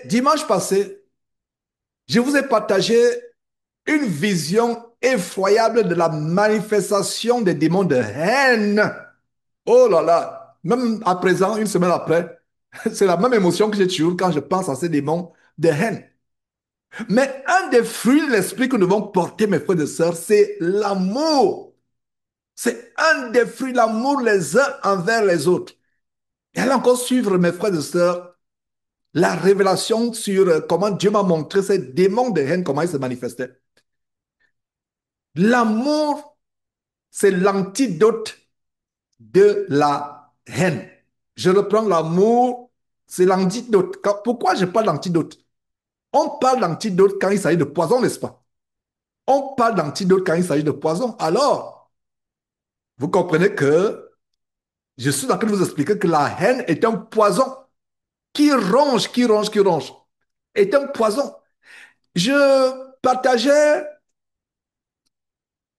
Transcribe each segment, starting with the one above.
dimanche passé, je vous ai partagé une vision effroyable de la manifestation des démons de haine. Oh là là, même à présent, une semaine après, c'est la même émotion que j'ai toujours quand je pense à ces démons de haine. Mais un des fruits de l'esprit que nous devons porter, mes frères et sœurs, c'est l'amour. C'est un des fruits de l'amour les uns envers les autres. Et allez encore suivre, mes frères et sœurs, la révélation sur comment Dieu m'a montré ces démons de haine, comment ils se manifestaient. L'amour, c'est l'antidote de la haine. Je reprends l'amour, c'est l'antidote. Pourquoi je parle d'antidote? On parle d'antidote quand il s'agit de poison, n'est-ce pas? On parle d'antidote quand il s'agit de poison. Alors, vous comprenez que je suis en train de vous expliquer que la haine est un poison qui ronge, qui ronge, qui ronge. Est un poison. Je partageais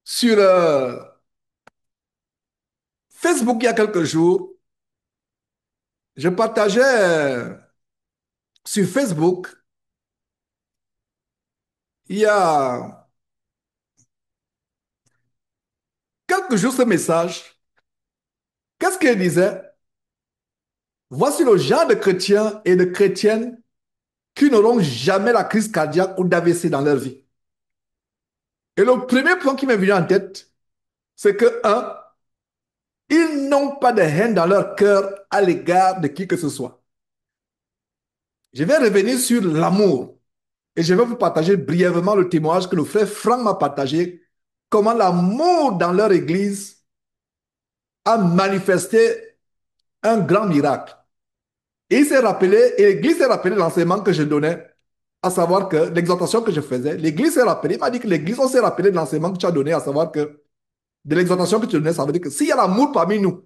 sur Facebook il y a quelques jours, je partageais sur Facebook, il y a quelques jours ce message. Qu'est-ce qu'il disait? Voici le genre de chrétiens et de chrétiennes qui n'auront jamais la crise cardiaque ou d'AVC dans leur vie. Et le premier point qui m'est venu en tête, c'est que, un, ils n'ont pas de haine dans leur cœur à l'égard de qui que ce soit. Je vais revenir sur l'amour et je vais vous partager brièvement le témoignage que le frère Franck m'a partagé, comment l'amour dans leur église a manifesté un grand miracle. Et il s'est rappelé, et l'église s'est rappelé l'enseignement que je donnais, à savoir que l'exhortation que je faisais, l'église s'est rappelée, il m'a dit que l'église, on s'est rappelé de l'enseignement que tu as donné, à savoir que de l'exhortation que tu donnais, ça veut dire que s'il y a l'amour parmi nous,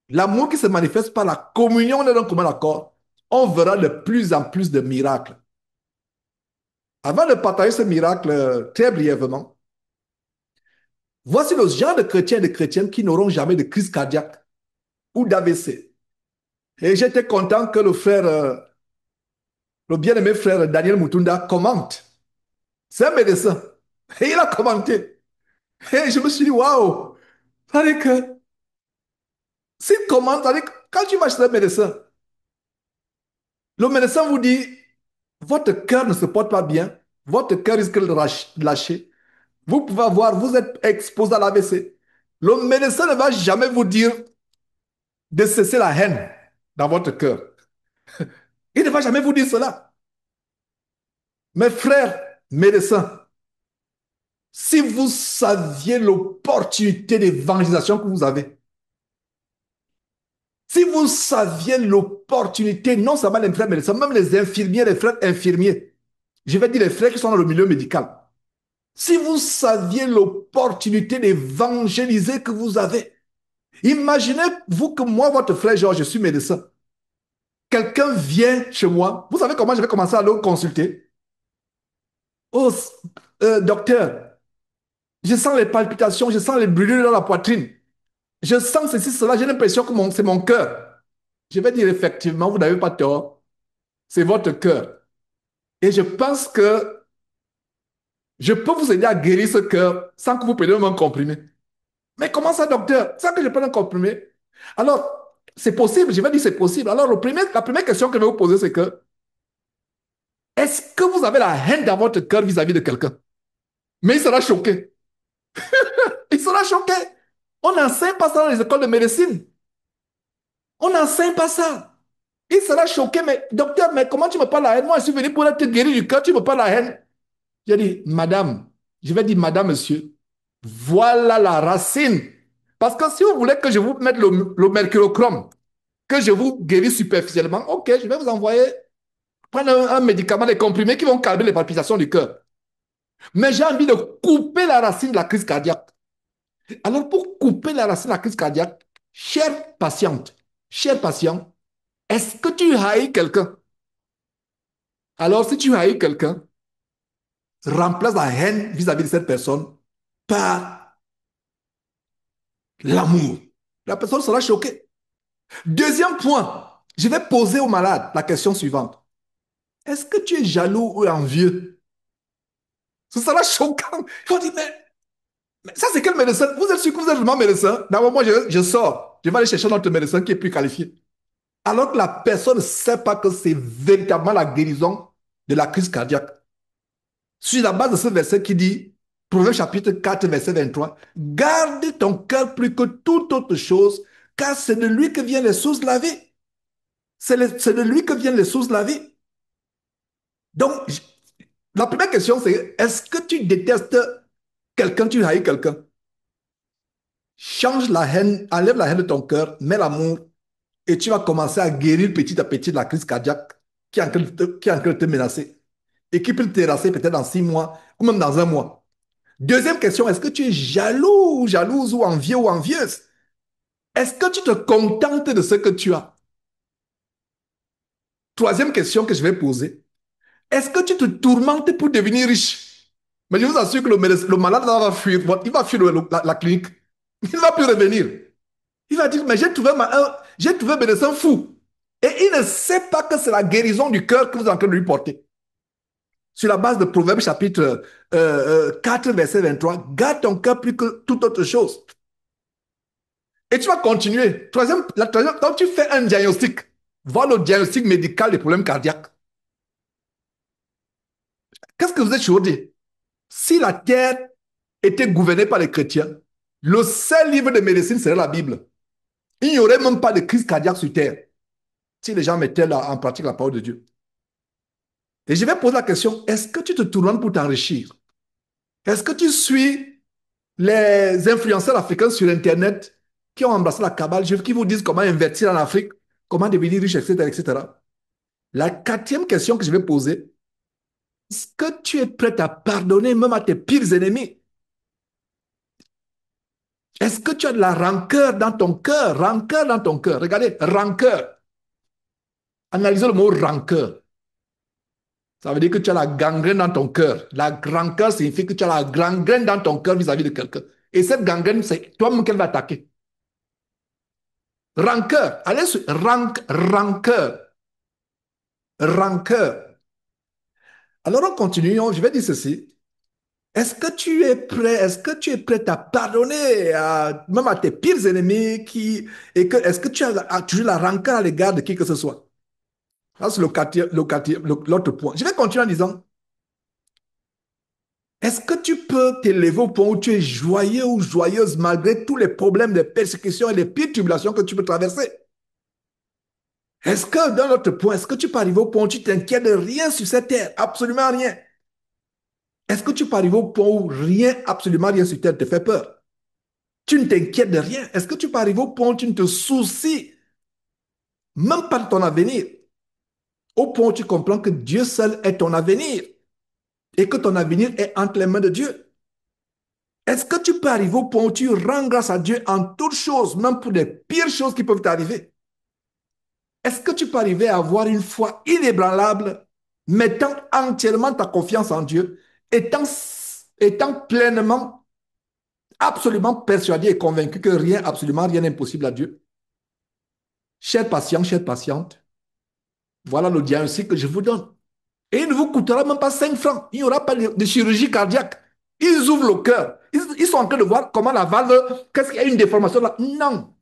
l'amour qui se manifeste par la communion d'un commun accord, on verra de plus en plus de miracles. Avant de partager ce miracle très brièvement, voici le genre de chrétiens et de chrétiennes qui n'auront jamais de crise cardiaque ou d'AVC. Et j'étais content que le frère, le bien-aimé frère Daniel Mutunda commente. C'est un médecin. Et il a commenté. Et je me suis dit, waouh! C'est-à-dire que, s'il commente, c'est-à-dire que quand tu vas chez un médecin, le médecin vous dit, votre cœur ne se porte pas bien, votre cœur risque de lâcher. Vous pouvez avoir, vous êtes exposé à l'AVC. Le médecin ne va jamais vous dire de cesser la haine dans votre cœur. Il ne va jamais vous dire cela. Mes frères médecins, si vous saviez l'opportunité d'évangélisation que vous avez, si vous saviez l'opportunité, non seulement les frères médecins, même les infirmiers, les frères infirmiers, je vais dire les frères qui sont dans le milieu médical, si vous saviez l'opportunité d'évangéliser que vous avez, imaginez-vous que moi, votre frère Georges, je suis médecin. Quelqu'un vient chez moi. Vous savez comment je vais commencer à le consulter? Oh, docteur, je sens les palpitations, je sens les brûlures dans la poitrine. Je sens ceci, cela, j'ai l'impression que c'est mon cœur. Je vais dire effectivement, vous n'avez pas tort, c'est votre cœur. Et je pense que je peux vous aider à guérir ce cœur sans que vous preniez un comprimé. Mais comment ça, docteur? Sans que je prenne un comprimé? Alors, c'est possible, je vais dire c'est possible. Alors, la première question que je vais vous poser, c'est que est-ce que vous avez la haine dans votre cœur vis-à-vis de quelqu'un? Mais il sera choqué. Il sera choqué. On n'enseigne pas ça dans les écoles de médecine. On n'enseigne pas ça. Il sera choqué, mais docteur, mais comment tu me parles la haine? Moi, je suis venu pour être guéri du cœur, tu me parles la haine. J'ai dit, madame, je vais dire, madame, monsieur, voilà la racine. Parce que si vous voulez que je vous mette le mercurochrome, que je vous guérisse superficiellement, ok, je vais vous envoyer prendre un médicament, des comprimés qui vont calmer les palpitations du cœur. Mais j'ai envie de couper la racine de la crise cardiaque. Alors, pour couper la racine de la crise cardiaque, chère patiente, cher patient, est-ce que tu haïs quelqu'un? Alors, si tu haïs quelqu'un, remplace la haine vis-à-vis de cette personne par l'amour. La personne sera choquée. Deuxième point, je vais poser au malade la question suivante. Est-ce que tu es jaloux ou envieux? Ce sera choquant. Il faut dire, mais ça, c'est quel médecin? Vous êtes sûr que vous êtes vraiment médecin? D'abord, moi, je sors. Je vais aller chercher un autre médecin qui est plus qualifié. Alors que la personne ne sait pas que c'est véritablement la guérison de la crise cardiaque. Sur la base de ce verset qui dit, Proverbe chapitre 4, verset 23, garde ton cœur plus que toute autre chose, car c'est de lui que viennent les sources de la vie. C'est de lui que viennent les sources de la vie. Donc, la première question, c'est est-ce que tu détestes quelqu'un, tu haïs quelqu'un? Change la haine, enlève la haine de ton cœur, mets l'amour et tu vas commencer à guérir petit à petit de la crise cardiaque qui est en train de te menacer et qui peut te terrasser peut-être dans 6 mois ou même dans un mois. Deuxième question, est-ce que tu es jaloux, jalouse ou envieux ou envieuse? Est-ce que tu te contentes de ce que tu as? Troisième question que je vais poser, est-ce que tu te tourmentes pour devenir riche? Mais je vous assure que le malade va fuir, il va fuir la clinique. Il ne va plus revenir. Il va dire, mais j'ai trouvé un médecin fou. Et il ne sait pas que c'est la guérison du cœur que vous êtes en train de lui porter. Sur la base de Proverbes chapitre 4, verset 23, garde ton cœur plus que toute autre chose. Et tu vas continuer. Quand tu fais un diagnostic, voir le diagnostic médical des problèmes cardiaques. Qu'est-ce que vous êtes aujourd'hui? Si la terre était gouvernée par les chrétiens, le seul livre de médecine serait la Bible. Il n'y aurait même pas de crise cardiaque sur terre si les gens mettaient en pratique la parole de Dieu. Et je vais poser la question, est-ce que tu te tournes pour t'enrichir? Est-ce que tu suis les influenceurs africains sur Internet qui ont embrassé la cabale, qui vous disent comment investir en Afrique, comment devenir riche, etc., etc. La quatrième question que je vais poser, est-ce que tu es prêt à pardonner même à tes pires ennemis? Est-ce que tu as de la rancœur dans ton cœur? Rancœur dans ton cœur. Regardez, rancœur. Analysez le mot rancœur. Ça veut dire que tu as la gangrène dans ton cœur. La rancœur signifie que tu as la gangrène dans ton cœur vis-à-vis de quelqu'un. Et cette gangrène, c'est toi-même qu'elle va attaquer. Rancœur. Allez sur rancœur. Rancœur. Alors on continue. Je vais dire ceci. Est-ce que tu es prêt, est-ce que tu es prêt à pardonner même à tes pires ennemis est-ce que tu as toujours la rancœur à l'égard de qui que ce soit? Ça, c'est l'autre point. Je vais continuer en disant, est-ce que tu peux t'élever au point où tu es joyeux ou joyeuse malgré tous les problèmes, les persécutions et les pires tribulations que tu peux traverser? Est-ce que, dans l'autre point, est-ce que tu peux arriver au point où tu t'inquiètes de rien sur cette terre? Absolument rien. Est-ce que tu peux arriver au point où rien, absolument rien sur terre te fait peur? Tu ne t'inquiètes de rien. Est-ce que tu peux arriver au point où tu ne te soucies même pas de ton avenir? Au point où tu comprends que Dieu seul est ton avenir et que ton avenir est entre les mains de Dieu. Est-ce que tu peux arriver au point où tu rends grâce à Dieu en toutes choses, même pour les pires choses qui peuvent t'arriver? Est-ce que tu peux arriver à avoir une foi inébranlable, mettant entièrement ta confiance en Dieu, étant pleinement, absolument persuadé et convaincu que rien, absolument rien n'est impossible à Dieu? Chers patients, chères patientes, voilà le diagnostic que je vous donne. Et il ne vous coûtera même pas 5 francs. Il n'y aura pas de chirurgie cardiaque. Ils ouvrent le cœur. Ils sont en train de voir comment la valve, qu'est-ce qu'il y a une déformation là. Non.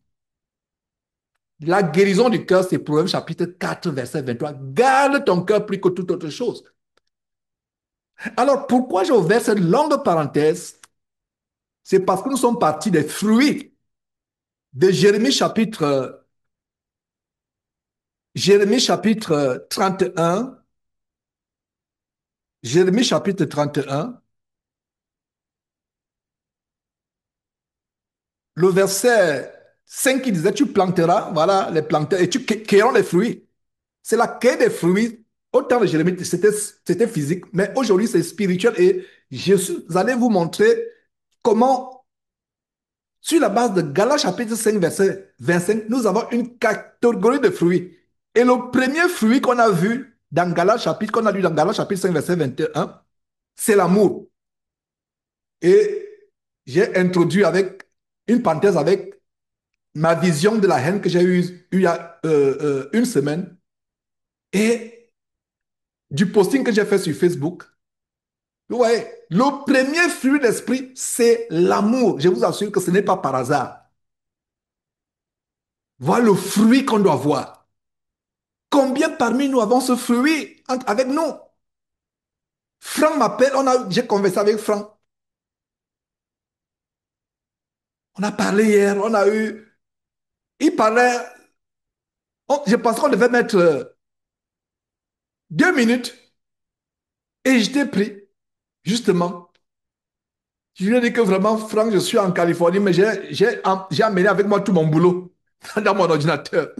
La guérison du cœur, c'est Proverbe chapitre 4, verset 23. Garde ton cœur plus que toute autre chose. Alors, pourquoi j'ai ouvert cette longue parenthèse? C'est parce que nous sommes partis des fruits de Jérémie chapitre 31. Jérémie chapitre 31. Le verset 5 qui disait, tu planteras, voilà, les planteurs, et tu cueilleras les fruits. C'est la cueille des fruits. Au temps de Jérémie, c'était physique, mais aujourd'hui, c'est spirituel. Et je suis allé vous montrer comment, sur la base de Galates chapitre 5, verset 25, nous avons une catégorie de fruits. Et le premier fruit qu'on a vu dans Galates chapitre, qu'on a lu dans Galates chapitre 5, verset 21, c'est l'amour. Et j'ai introduit avec une parenthèse avec ma vision de la haine que j'ai eue il y a une semaine. Et du posting que j'ai fait sur Facebook. Vous voyez, le premier fruit d'esprit, c'est l'amour. Je vous assure que ce n'est pas par hasard. Voilà le fruit qu'on doit voir. Combien parmi nous avons ce fruit avec nous? Franck m'appelle, j'ai conversé avec Franck. On a parlé hier, on a eu. Il parlait. Je pensais qu'on devait mettre 2 minutes et j'étais pris, justement. Je lui ai dit que vraiment, Franck, je suis en Californie, mais j'ai amené avec moi tout mon boulot dans mon ordinateur.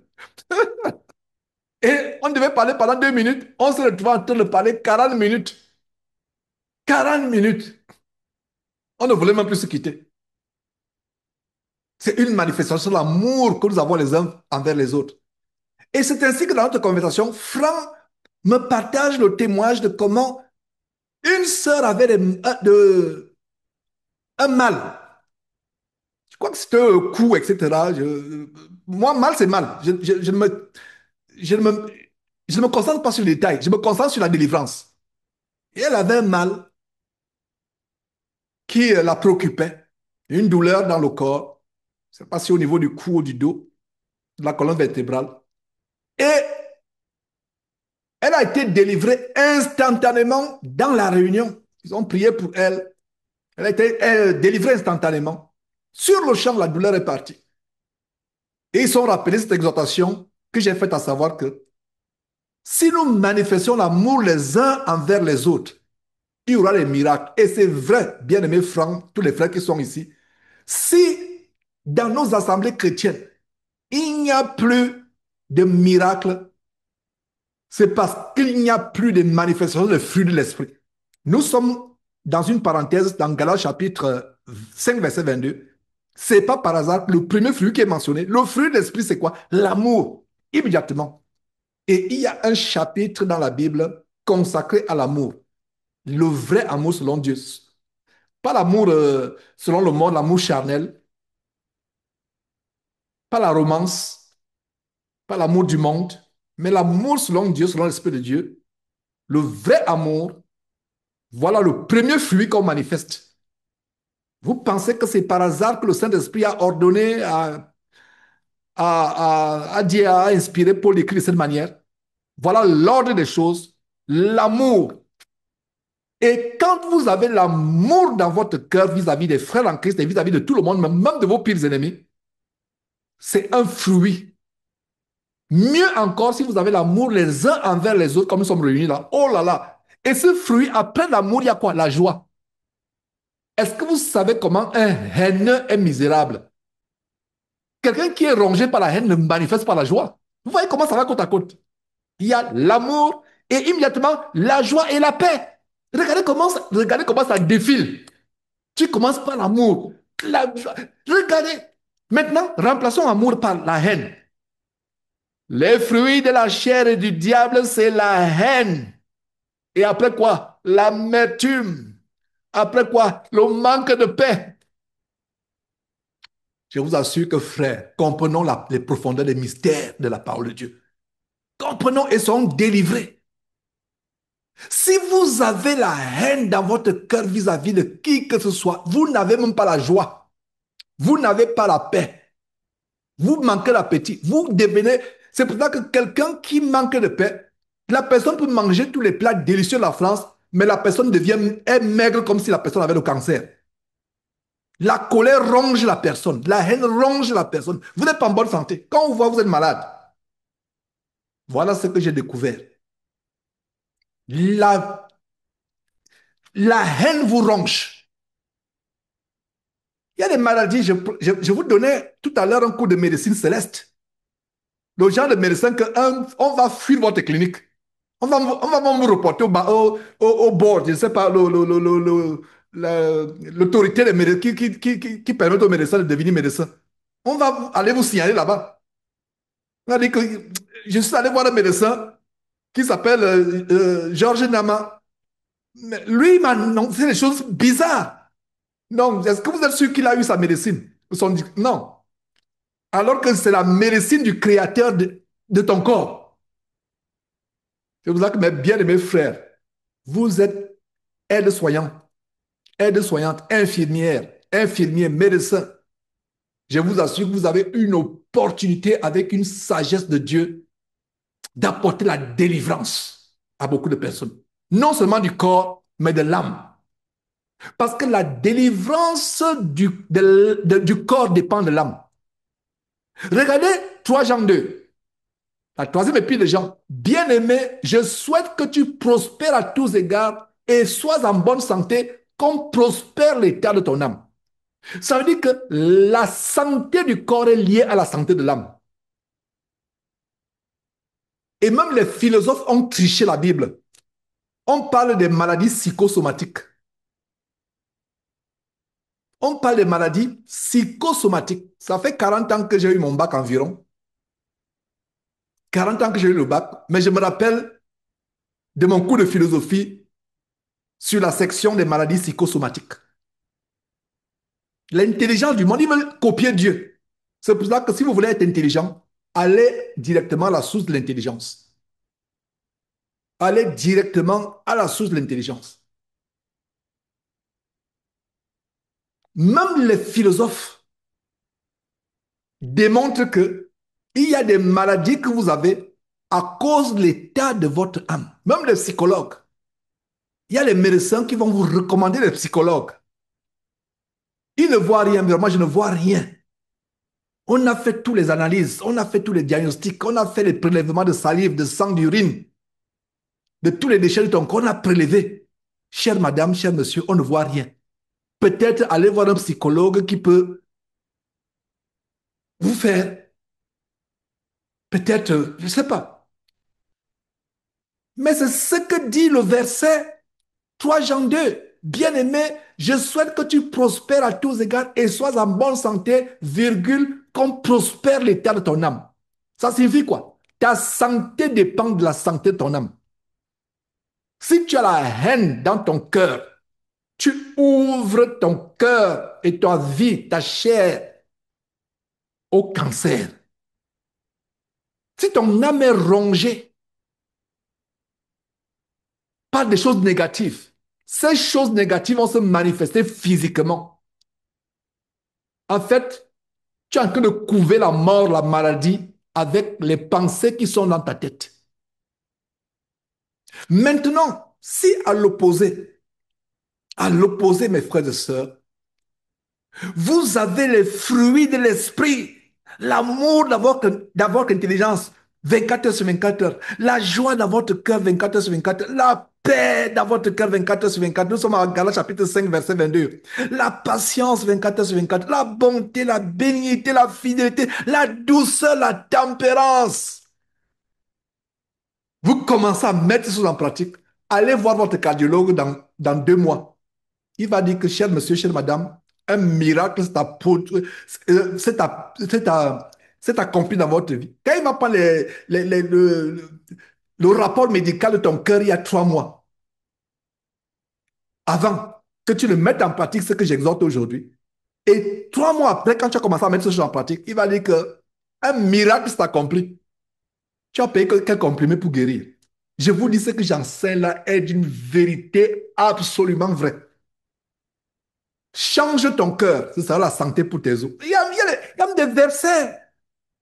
Et on devait parler pendant 2 minutes. On se retrouve en train de parler 40 minutes. 40 minutes. On ne voulait même plus se quitter. C'est une manifestation de l'amour que nous avons les uns envers les autres. Et c'est ainsi que dans notre conversation, Franck me partage le témoignage de comment une sœur avait un mal. Je crois que c'était un coup, etc. Moi, mal, c'est mal. Je ne me, je ne me concentre pas sur les détails. Je me concentre sur la délivrance. Et elle avait un mal qui la préoccupait. Une douleur dans le corps. Je ne sais pas si au niveau du cou ou du dos, de la colonne vertébrale. Et elle a été délivrée instantanément dans la réunion. Ils ont prié pour elle. Elle a été délivrée instantanément. Sur le champ, la douleur est partie. Et ils ont rappelé cette exhortation que j'ai faite à savoir que si nous manifestons l'amour les uns envers les autres, il y aura des miracles. Et c'est vrai, bien-aimés Franck, tous les frères qui sont ici, si dans nos assemblées chrétiennes, il n'y a plus de miracles, c'est parce qu'il n'y a plus de manifestations de fruits de l'esprit. Nous sommes dans une parenthèse dans Galates chapitre 5, verset 22. C'est pas par hasard le premier fruit qui est mentionné. Le fruit de l'esprit, c'est quoi? L'amour, immédiatement. Et il y a un chapitre dans la Bible consacré à l'amour. Le vrai amour selon Dieu. Pas l'amour selon le monde, l'amour charnel, pas la romance, pas l'amour du monde, mais l'amour selon Dieu, selon l'Esprit de Dieu. Le vrai amour, voilà le premier fruit qu'on manifeste. Vous pensez que c'est par hasard que le Saint-Esprit a ordonné, Dieu a inspiré Paul d'écrire de cette manière? Voilà l'ordre des choses, l'amour. Et quand vous avez l'amour dans votre cœur vis-à-vis des frères en Christ et vis-à-vis de tout le monde, même de vos pires ennemis, c'est un fruit. Mieux encore, si vous avez l'amour les uns envers les autres, comme nous sommes réunis là, oh là là. Et ce fruit, après l'amour, il y a quoi? La joie. Est-ce que vous savez comment un haineux est misérable? Quelqu'un qui est rongé par la haine ne manifeste pas la joie. Vous voyez comment ça va côte à côte? Il y a l'amour et immédiatement la joie et la paix. Regardez comment ça défile. Tu commences par l'amour. Regardez. Maintenant, remplaçons l'amour par la haine. Les fruits de la chair et du diable, c'est la haine. Et après quoi? L'amertume. Après quoi? Le manque de paix. Je vous assure que, frères, comprenons les profondeurs des mystères de la parole de Dieu. Comprenons et soyons délivrés. Si vous avez la haine dans votre cœur vis-à-vis de qui que ce soit, vous n'avez même pas la joie. Vous n'avez pas la paix. Vous manquez l'appétit. Vous devenez... C'est pour ça que quelqu'un qui manque de paix, la personne peut manger tous les plats délicieux de la France, mais la personne est maigre comme si la personne avait le cancer. La colère ronge la personne. La haine ronge la personne. Vous n'êtes pas en bonne santé. Quand on vous voit, vous êtes malade. Voilà ce que j'ai découvert. La, la haine vous ronge. Il y a des maladies. Je vous donnais tout à l'heure un cours de médecine céleste. Le genre de médecin qu'on va fuir votre clinique. On va vous reporter au board, je ne sais pas, l'autorité des médecins qui permet aux médecins de devenir médecin. On va aller vous signaler là-bas. On va dire que je suis allé voir un médecin qui s'appelle Georges Nama. Mais lui, il m'a annoncé des choses bizarres. Non, est-ce que vous êtes sûr qu'il a eu sa médecine? Ils ont dit non. Alors que c'est la médecine du créateur de ton corps. C'est pour ça que mes bien-aimés frères, vous êtes aides-soignants, aides-soignantes, infirmières, infirmiers, médecins. Je vous assure que vous avez une opportunité avec une sagesse de Dieu d'apporter la délivrance à beaucoup de personnes. Non seulement du corps, mais de l'âme. Parce que la délivrance du corps dépend de l'âme. Regardez 3 Jean 2. La troisième épître de Jean. Bien-aimé, je souhaite que tu prospères à tous égards et sois en bonne santé comme prospère l'état de ton âme. Ça veut dire que la santé du corps est liée à la santé de l'âme. Et même les philosophes ont triché la Bible. On parle des maladies psychosomatiques. On parle des maladies psychosomatiques. Ça fait 40 ans que j'ai eu mon bac environ. 40 ans que j'ai eu le bac. Mais je me rappelle de mon cours de philosophie sur la section des maladies psychosomatiques. L'intelligence du monde, ils veulent copier Dieu. C'est pour ça que si vous voulez être intelligent, allez directement à la source de l'intelligence. Allez directement à la source de l'intelligence. Même les philosophes démontrent que il y a des maladies que vous avez à cause de l'état de votre âme. Même les psychologues. Il y a les médecins qui vont vous recommander les psychologues. Ils ne voient rien, mais moi je ne vois rien. On a fait toutes les analyses, on a fait tous les diagnostics, on a fait les prélèvements de salive, de sang, d'urine, de tous les déchets de ton corps, on a prélevé. Chère madame, cher monsieur, on ne voit rien. Peut-être aller voir un psychologue qui peut vous faire, peut-être, je ne sais pas. Mais c'est ce que dit le verset 3 Jean 2. Bien-aimé, je souhaite que tu prospères à tous égards et sois en bonne santé, virgule, comme prospère l'état de ton âme. Ça signifie quoi? Ta santé dépend de la santé de ton âme. Si tu as la haine dans ton cœur, tu ouvres ton cœur et ta vie, ta chair au cancer. Si ton âme est rongée par des choses négatives, ces choses négatives vont se manifester physiquement. En fait, tu es en train de couver la mort, la maladie avec les pensées qui sont dans ta tête. Maintenant, si à l'opposé, mes frères et sœurs, vous avez les fruits de l'esprit, l'amour d'avoir intelligence 24 heures sur 24 heures, la joie dans votre cœur 24 heures sur 24 heures, la paix dans votre cœur 24 heures sur 24. Nous sommes à Galates chapitre 5, verset 22. La patience 24 heures sur 24, la bonté, la bénignité, la fidélité, la douceur, la tempérance. Vous commencez à mettre ces choses en pratique. Allez voir votre cardiologue dans 2 mois. Il va dire que, cher monsieur, chère madame, un miracle s'est accompli dans votre vie. Quand il va prendre le rapport médical de ton cœur il y a 3 mois, avant que tu le mettes en pratique, ce que j'exhorte aujourd'hui, et 3 mois après, quand tu as commencé à mettre ce choses en pratique, il va dire que un miracle s'est accompli. Tu as payé quel comprimé pour guérir? Je vous dis ce que j'enseigne là est d'une vérité absolument vraie. Change ton cœur, ce sera la santé pour tes os. Il y a des versets.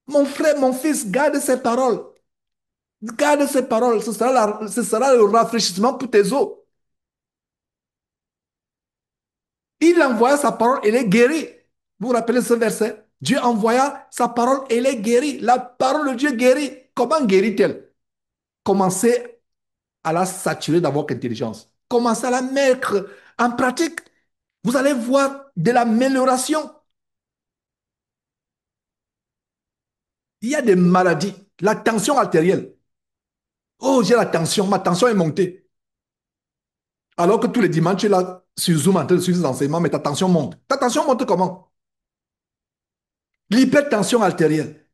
Mon frère, mon fils, garde ces paroles. Garde ces paroles, ce sera le rafraîchissement pour tes os. Il envoya sa parole, elle est guérie. Vous vous rappelez ce verset? Dieu envoya sa parole, elle est guérie. La parole de Dieu guérit. Comment guérit-elle? Commencez à la saturer dans votre intelligence. Commencez à la mettre en pratique. Vous allez voir de l'amélioration. Il y a des maladies. La tension artérielle. Oh, j'ai la tension, ma tension est montée. Alors que tous les dimanches, tu es là sur Zoom en train de suivre les enseignements, mais ta tension monte. Ta tension monte comment? L'hypertension artérielle.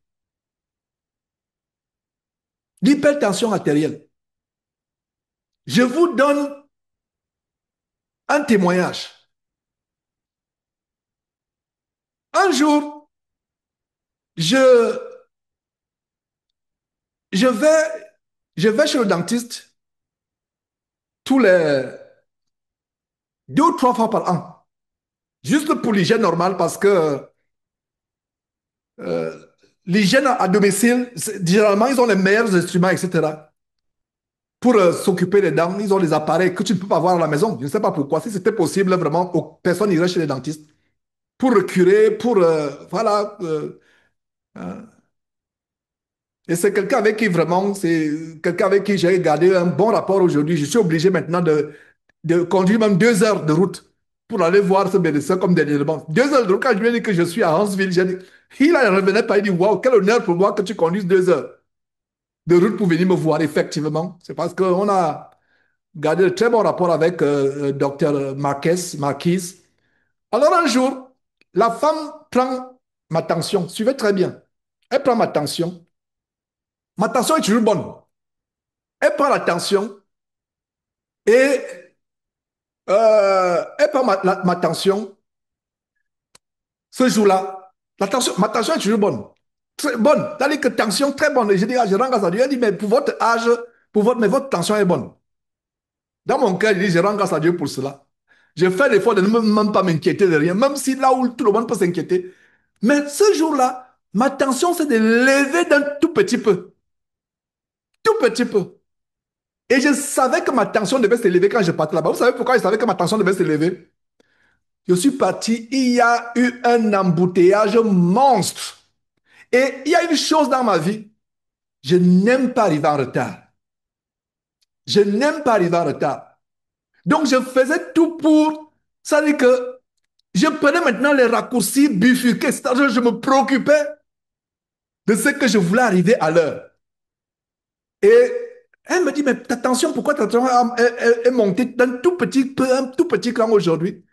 L'hypertension artérielle. Je vous donne un témoignage. Un jour, je, je vais Je vais chez le dentiste tous les 2 ou 3 fois par an. Juste pour l'hygiène normale parce que euh, l'hygiène à domicile, généralement, ils ont les meilleurs instruments, etc. Pour s'occuper des dents, ils ont des appareils que tu ne peux pas voir à la maison. Je ne sais pas pourquoi. Si c'était possible, vraiment, personne n'irait chez les dentistes. Pour curer, pour... voilà. Euh, et c'est quelqu'un avec qui vraiment, c'est quelqu'un avec qui j'ai gardé un bon rapport aujourd'hui. Je suis obligé maintenant de conduire même 2 heures de route pour aller voir ce médecin comme dernièrement. 2 heures de route, quand je lui ai dit que je suis à Hansville, j'ai dit, il ne revenait pas, il dit, waouh, quel honneur pour moi que tu conduises 2 heures de route pour venir me voir, effectivement. C'est parce qu'on a gardé de très bons rapports avec docteur Marquis. Alors un jour, la femme prend ma tension, suivez très bien. Elle prend ma tension. Ma tension est toujours bonne. Elle prend la tension et elle prend ma tension ce jour-là. Ma tension est toujours bonne. Très bonne. C'est-à-dire que tension très bonne. Et je dis, ah, je rends grâce à Dieu. Elle dit, mais pour votre âge, mais votre tension est bonne. Dans mon cœur, je dis, je rends grâce à Dieu pour cela. Je fais l'effort de ne même pas m'inquiéter de rien, même si là où tout le monde peut s'inquiéter. Mais ce jour-là, ma tension s'est élevée d'un tout petit peu. Tout petit peu. Et je savais que ma tension devait s'élever quand je partais là-bas. Vous savez pourquoi je savais que ma tension devait s'élever? Je suis parti, il y a eu un embouteillage monstre. Et il y a une chose dans ma vie, je n'aime pas arriver en retard. Je n'aime pas arriver en retard. Donc je faisais tout pour, ça veut dire que je prenais maintenant les raccourcis bifurqués, c'est-à-dire que je me préoccupais de ce que je voulais arriver à l'heure. Et elle me dit, mais ta tension, pourquoi ta tension est montée d'un tout petit peu, un tout petit cran aujourd'hui?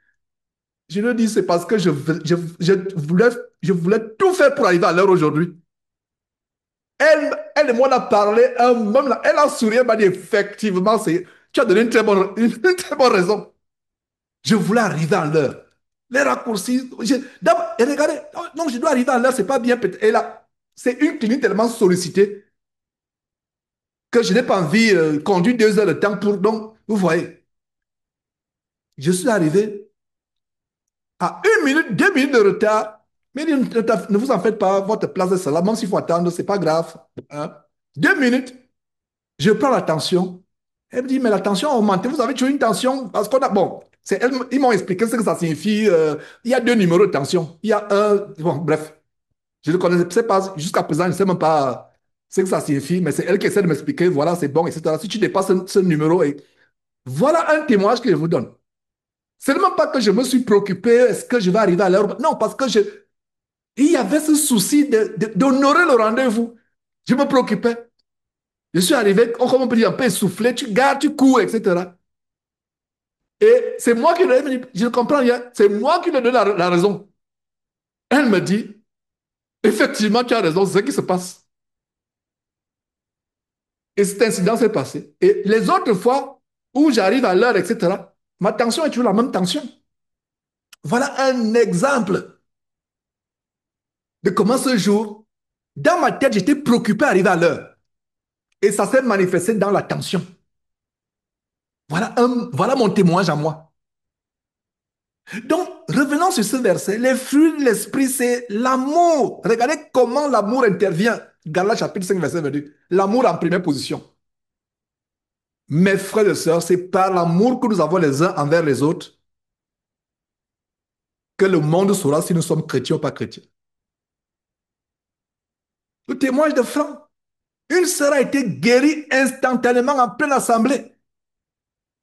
Je lui dis, c'est parce que je voulais tout faire pour arriver à l'heure aujourd'hui. Elle et moi, on a parlé même là, elle a souri, elle m'a dit, effectivement, tu as donné une très bonne raison. Je voulais arriver à l'heure. Les raccourcis, et regardez, non, je dois arriver à l'heure, c'est pas bien. Et là, c'est une clinique tellement sollicitée que je n'ai pas envie de conduire 2 heures de temps pour. Donc, vous voyez, je suis arrivé à 1 minute, 2 minutes de retard. Mais ne vous en faites pas, votre place est là, même s'il faut attendre, c'est pas grave. Hein. 2 minutes, je prends la tension. Elle me dit, mais la tension a augmenté, vous avez toujours une tension. Parce qu'on a. Bon, ils m'ont expliqué ce que ça signifie. Il y a 2 numéros de tension. Il y a un. Bon, bref, je ne connaissais pas, jusqu'à présent, je ne sais même pas ce que ça signifie, mais c'est elle qui essaie de m'expliquer, voilà, c'est bon, etc. Si tu dépasses ce numéro, et voilà un témoignage que je vous donne. Seulement pas que je me suis préoccupé, est-ce que je vais arriver à l'heure? Non, parce que il y avait ce souci d'honorer le rendez-vous. Je me préoccupais. Je suis arrivé, comme on peut dire, un peu essoufflé, tu gardes, tu cours, etc. Et c'est moi qui lui ai dit, je ne comprends rien, c'est moi qui lui ai donné la raison. Elle me dit, effectivement, tu as raison, c'est ce qui se passe. Et cet incident s'est passé. Et les autres fois où j'arrive à l'heure, etc., ma tension est toujours la même tension. Voilà un exemple de comment ce jour, dans ma tête, j'étais préoccupé à arriver à l'heure. Et ça s'est manifesté dans la tension. Voilà mon témoignage à moi. Donc, revenons sur ce verset. Les fruits de l'esprit, c'est l'amour. Regardez comment l'amour intervient. Galates chapitre 5, verset 22. L'amour en première position. Mes frères et sœurs, c'est par l'amour que nous avons les uns envers les autres que le monde saura si nous sommes chrétiens ou pas chrétiens. Le témoignage de Franck. Une sœur a été guérie instantanément en pleine assemblée.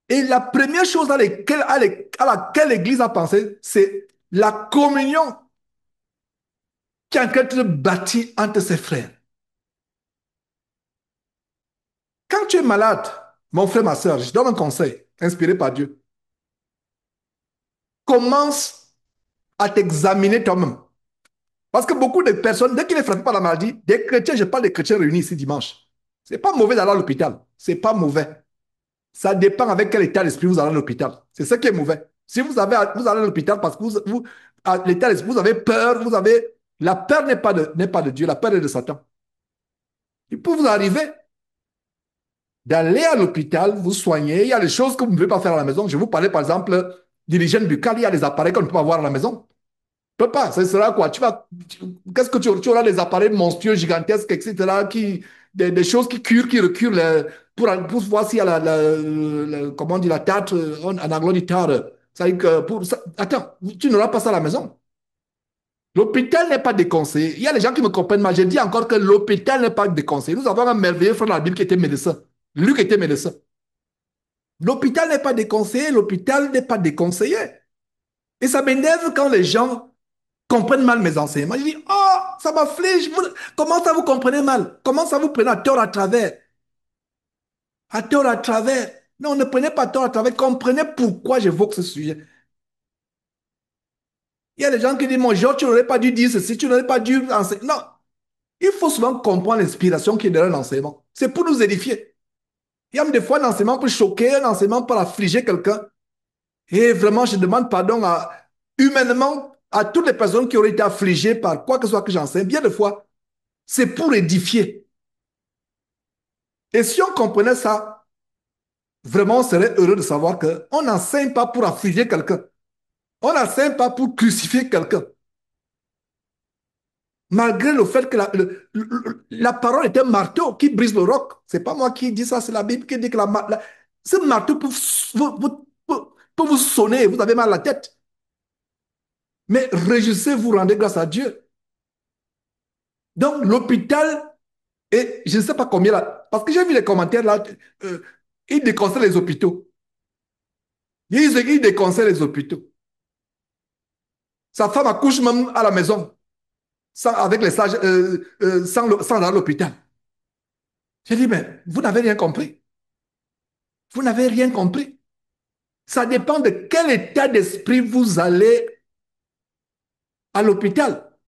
Et la première chose à laquelle l'Église a pensé, c'est la communion qui est en train d'être bâtie entre ses frères. Quand tu es malade, mon frère, ma soeur, je donne un conseil, inspiré par Dieu. Commence à t'examiner toi-même. Parce que beaucoup de personnes, dès qu'il est frappé par la maladie, des chrétiens, je parle des chrétiens réunis ici dimanche. C'est pas mauvais d'aller à l'hôpital. C'est pas mauvais. Ça dépend avec quel état d'esprit vous allez à l'hôpital. C'est ça qui est mauvais. Si vous allez à l'hôpital parce que à l'état d'esprit, vous avez peur, la peur n'est pas de Dieu, la peur est de Satan. Il peut vous arriver. d'aller à l'hôpital, vous soigner. Il y a des choses que vous ne pouvez pas faire à la maison. Je vous parlais par exemple de l'hygiène buccale. Il y a des appareils qu'on ne peut pas avoir à la maison. Tu ne peux pas. Ce sera quoi? Qu'est-ce que tu auras des appareils monstrueux, gigantesques, etc. Des choses qui curent, qui recurent pour voir s'il y a comment on dit, la tarte en anglais du tard. Attends, tu n'auras pas ça à la maison. L'hôpital n'est pas déconseillé. Il y a des gens qui me comprennent mal. Je dis encore que l'hôpital n'est pas déconseillé. Nous avons un merveilleux frère dans la Bible qui était médecin. Luc était médecin. L'hôpital n'est pas déconseillé. L'hôpital n'est pas déconseillé. Et ça m'énerve quand les gens comprennent mal mes enseignements. Je dis, oh, ça m'afflige. Comment ça vous comprenez mal? Comment ça vous prenez à tort à travers? À tort à travers. Non, ne prenez pas tort à travers. Comprenez pourquoi j'évoque ce sujet. Il y a des gens qui disent, mon genre, tu n'aurais pas dû dire ceci, tu n'aurais pas dû enseigner. Non, il faut souvent comprendre l'inspiration qui est derrière l'enseignement. C'est pour nous édifier. Il y a même des fois un enseignement peut choquer, un enseignement peut affliger quelqu'un. Et vraiment, je demande pardon humainement à toutes les personnes qui auraient été affligées par quoi que ce soit que j'enseigne. Bien des fois, c'est pour édifier. Et si on comprenait ça, vraiment, on serait heureux de savoir qu'on n'enseigne pas pour affliger quelqu'un. On n'enseigne pas pour crucifier quelqu'un. Malgré le fait que la parole est un marteau qui brise le roc. Ce n'est pas moi qui dis ça, c'est la Bible qui dit que ce marteau peut vous sonner, vous avez mal à la tête. Mais réjouissez-vous, rendez grâce à Dieu. Donc, l'hôpital, et je ne sais pas combien là, parce que j'ai vu les commentaires là, euh, ils déconseillent les hôpitaux. Ils déconseillent les hôpitaux. Sa femme accouche même à la maison, avec les sages, sans aller à l'hôpital. J'ai dit, mais vous n'avez rien compris. Vous n'avez rien compris. Ça dépend de quel état d'esprit vous allez à l'hôpital.